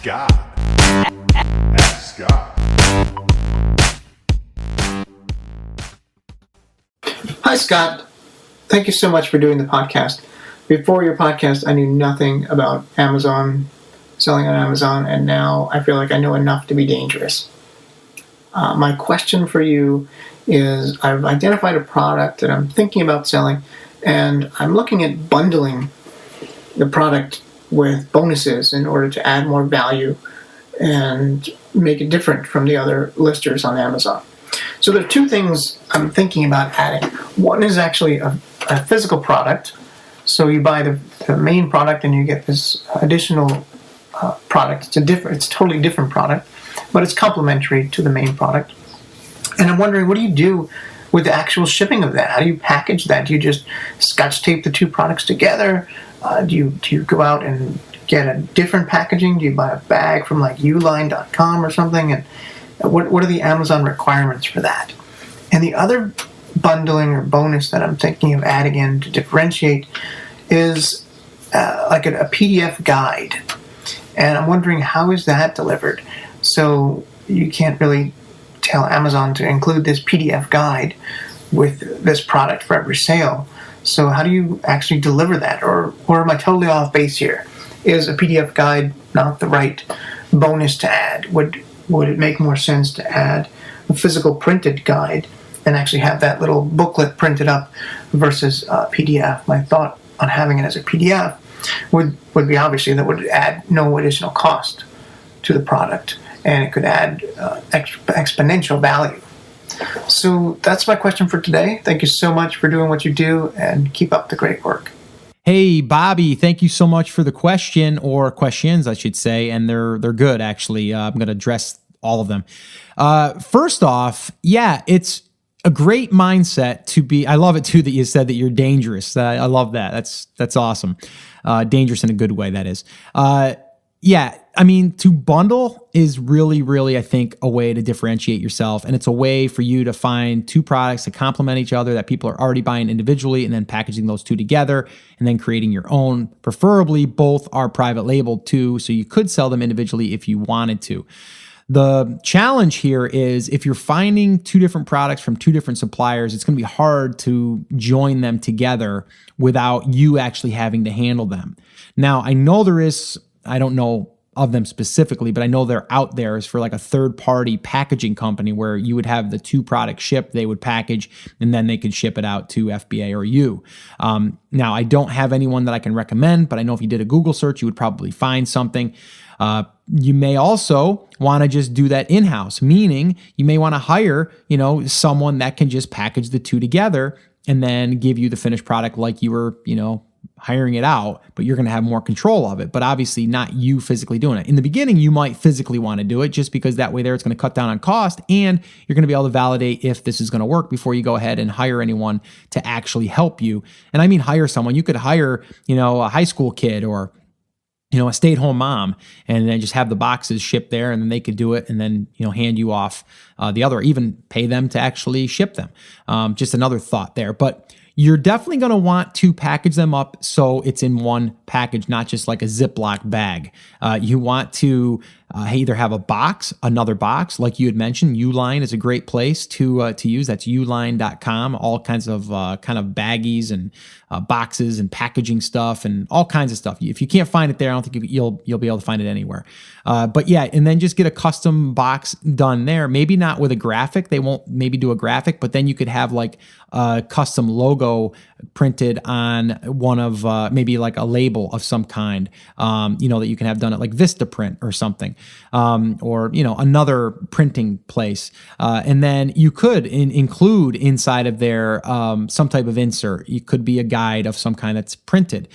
God. Ask God. Hi, Scott. Thank you so much for doing the podcast. Before your podcast, I knew nothing about Amazon, selling on Amazon, and now I feel like I know enough to be dangerous. My question for you is, I've identified a product that I'm thinking about selling, and I'm looking at bundling the product with bonuses in order to add more value and make it different from the other listers on Amazon. So there are two things I'm thinking about adding. One is actually a physical product. So you buy the main product and you get this additional product. It's a totally different product, but it's complementary to the main product. And I'm wondering, what do you do with the actual shipping of that? How do you package that? Do you just scotch tape the two products together? Do you go out and get a different packaging? Do you buy a bag from like uline.com or something? And what are the Amazon requirements for that? And the other bundling or bonus that I'm thinking of adding in to differentiate is like a PDF guide. And I'm wondering, how is that delivered? So you can't really tell Amazon to include this PDF guide with this product for every sale. So how do you actually deliver that? Or am I totally off base here? Is a PDF guide not the right bonus to add? Would it make more sense to add a physical printed guide and actually have that little booklet printed up versus PDF? My thought on having it as a PDF would be obviously that would add no additional cost to the product, and it could add exponential value. So that's my question for today. Thank you so much for doing what you do, and keep up the great work. Hey, Bobby, thank you so much for the question, or questions, I should say, and they're good, actually. I'm going to address all of them. First off, yeah, it's a great mindset to be. I love it, too, that you said that you're dangerous. I love that. That's awesome. Dangerous in a good way, that is. Yeah, I mean, to bundle is really, really, I think, a way to differentiate yourself. And it's a way for you to find two products that complement each other that people are already buying individually, and then packaging those two together and then creating your own. Preferably, both are private labeled too, so you could sell them individually if you wanted to. The challenge here is, if you're finding two different products from two different suppliers, it's going to be hard to join them together without you actually having to handle them. Now, I know I don't know of them specifically, but I know they're out there as for like a third-party packaging company where you would have the two products shipped, they would package, and then they could ship it out to FBA or you. Now, I don't have anyone that I can recommend, but I know if you did a Google search, you would probably find something. You may also want to just do that in-house, meaning you may want to hire, someone that can just package the two together and then give you the finished product like you were, hiring it out, but you're going to have more control of it. But obviously not you physically doing it. In the beginning, you might physically want to do it just because that way there it's going to cut down on cost, and you're going to be able to validate if this is going to work before you go ahead and hire anyone to actually help you. And I mean hire someone. You could hire, a high school kid or a stay-at-home mom, and then just have the boxes shipped there, and then they could do it, and then hand you off the other, or even pay them to actually ship them. Just another thought there. But you're definitely going to want to package them up so it's in one package, not just like a Ziploc bag. You want to either have a box, another box, like you had mentioned. Uline is a great place to use. That's uline.com. All kinds of kind of baggies and boxes and packaging stuff and all kinds of stuff. If you can't find it there, I don't think you'll be able to find it anywhere. But yeah, and then just get a custom box done there. Maybe not with a graphic. They won't maybe do a graphic, but then you could have like a custom logo printed on one of maybe like a label of some kind, that you can have done at like Vistaprint or something, or another printing place, and then you could include inside of there some type of insert. It could be a guide of some kind that's printed.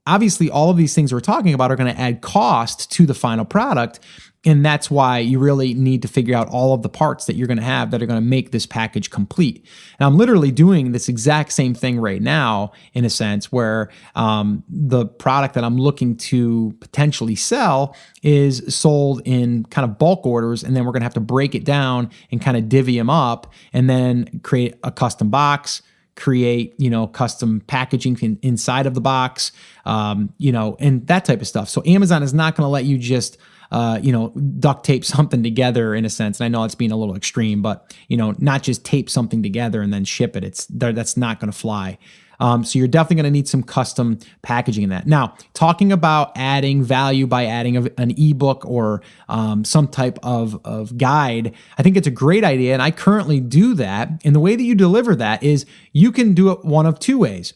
Obviously, all of these things we're talking about are going to add cost to the final product. And that's why you really need to figure out all of the parts that you're going to have that are going to make this package complete. And I'm literally doing this exact same thing right now, in a sense, where the product that I'm looking to potentially sell is sold in kind of bulk orders. And then we're going to have to break it down and kind of divvy them up and then create a custom box, create, custom packaging inside of the box, and that type of stuff. So Amazon is not going to let you just, duct tape something together in a sense. And I know it's being a little extreme, but, not just tape something together and then ship it. That's not going to fly. So you're definitely going to need some custom packaging in that. Now, talking about adding value by adding an ebook or some type of guide, I think it's a great idea. And I currently do that. And the way that you deliver that is you can do it one of two ways.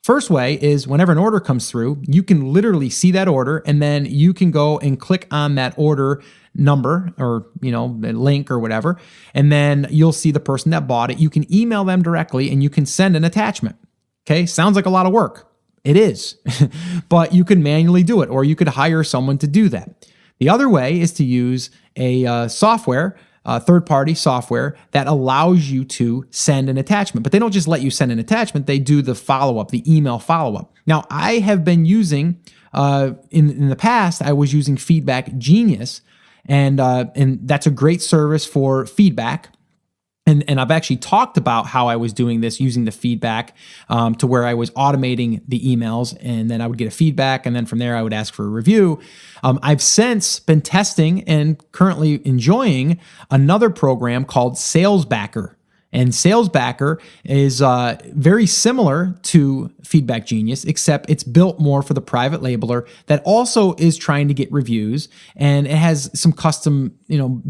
First way is whenever an order comes through, you can literally see that order, and then you can go and click on that order number or, the link or whatever, and then you'll see the person that bought it. You can email them directly and you can send an attachment. Okay, sounds like a lot of work. It is, but you can manually do it, or you could hire someone to do that. The other way is to use a third-party software that allows you to send an attachment, but they don't just let you send an attachment. They do the follow-up, the email follow-up. Now, I have been using, in the past, I was using Feedback Genius, and that's a great service for feedback. And I've actually talked about how I was doing this using the feedback to where I was automating the emails, and then I would get a feedback, and then from there I would ask for a review. I've since been testing and currently enjoying another program called SalesBacker. And SalesBacker is very similar to Feedback Genius, except it's built more for the private labeler that also is trying to get reviews, and it has some custom,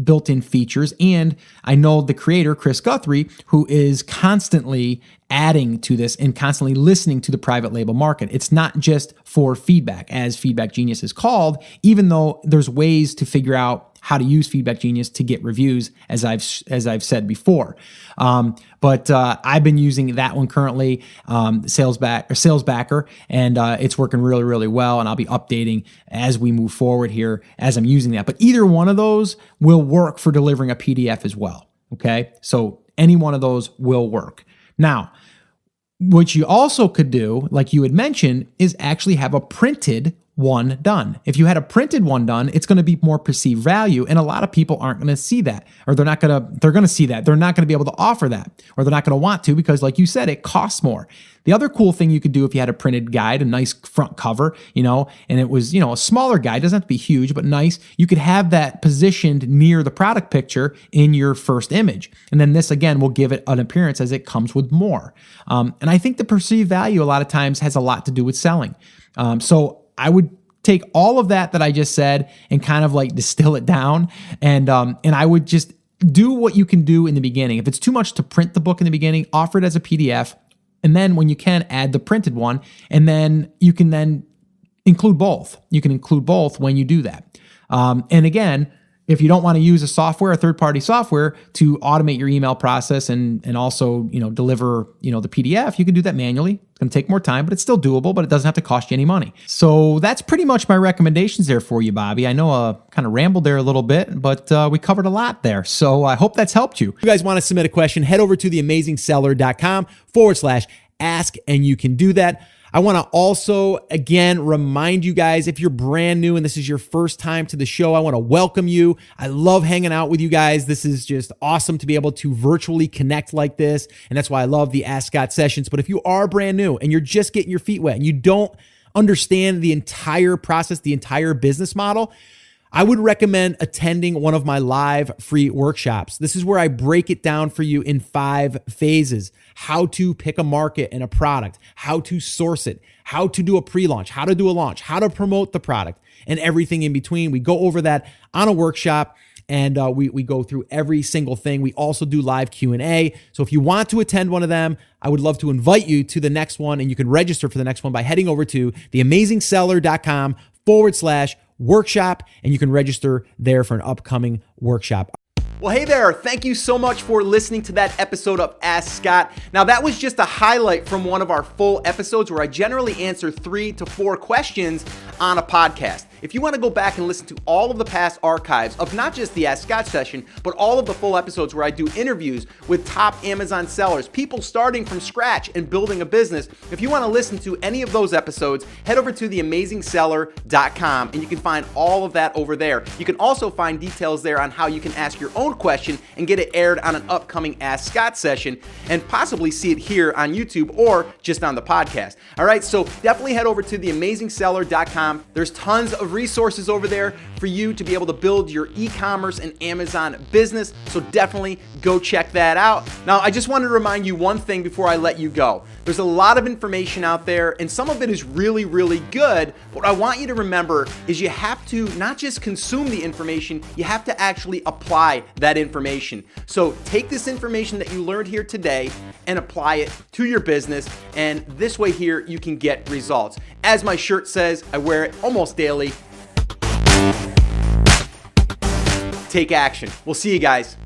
built-in features. And I know the creator, Chris Guthrie, who is constantly adding to this and constantly listening to the private label market. It's not just for feedback, as Feedback Genius is called, even though there's ways to figure out how to use Feedback Genius to get reviews, as I've said before. But I've been using that one currently, SalesBacker, and it's working really, really well. And I'll be updating as we move forward here as I'm using that. But either one of those will work for delivering a PDF as well. Okay, so any one of those will work. Now, what you also could do, like you had mentioned, is actually have a printed one done. If you had a printed one done, it's going to be more perceived value, and a lot of people aren't going to see that, or they're going to see that. They're not going to be able to offer that, or they're not going to want to, because like you said, it costs more. The other cool thing you could do if you had a printed guide, a nice front cover, and it was, a smaller guide, doesn't have to be huge, but nice, you could have that positioned near the product picture in your first image. And then this, again, will give it an appearance as it comes with more. And I think the perceived value a lot of times has a lot to do with selling. So I would take all of that I just said and kind of like distill it down, and I would just do what you can do in the beginning. If it's too much to print the book in the beginning, offer it as a PDF, and then when you can, add the printed one, and then you can then include both. You can include both when you do that. And again, if you don't want to use a third-party software to automate your email process and also, deliver, the PDF, you can do that manually. It's going to take more time, but it's still doable, but it doesn't have to cost you any money. So that's pretty much my recommendations there for you, Bobby. I know I kind of rambled there a little bit, but we covered a lot there. So I hope that's helped you. If you guys want to submit a question, head over to theamazingseller.com/ask, and you can do that. I want to also, again, remind you guys, if you're brand new and this is your first time to the show, I want to welcome you. I love hanging out with you guys. This is just awesome to be able to virtually connect like this. And that's why I love the Ask Scott sessions. But if you are brand new and you're just getting your feet wet and you don't understand the entire process, the entire business model, I would recommend attending one of my live free workshops. This is where I break it down for you in 5 phases: how to pick a market and a product, how to source it, how to do a pre-launch, how to do a launch, how to promote the product, and everything in between. We go over that on a workshop, and we go through every single thing. We also do live Q&A. So if you want to attend one of them, I would love to invite you to the next one, and you can register for the next one by heading over to theamazingseller.com/workshop, and you can register there for an upcoming workshop. Well, hey there. Thank you so much for listening to that episode of Ask Scott. Now, that was just a highlight from one of our full episodes where I generally answer 3 to 4 questions on a podcast. If you want to go back and listen to all of the past archives of not just the Ask Scott session, but all of the full episodes where I do interviews with top Amazon sellers, people starting from scratch and building a business, if you want to listen to any of those episodes, head over to theamazingseller.com and you can find all of that over there. You can also find details there on how you can ask your own question and get it aired on an upcoming Ask Scott session and possibly see it here on YouTube or just on the podcast. All right, so definitely head over to theamazingseller.com. There's tons of resources over there for you to be able to build your e-commerce and Amazon business, so definitely go check that out. Now, I just wanted to remind you one thing before I let you go. There's a lot of information out there, and some of it is really, really good. What I want you to remember is you have to not just consume the information, you have to actually apply that information. So take this information that you learned here today and apply it to your business, and this way here you can get results. As my shirt says, I wear it almost daily. Take action. We'll see you guys.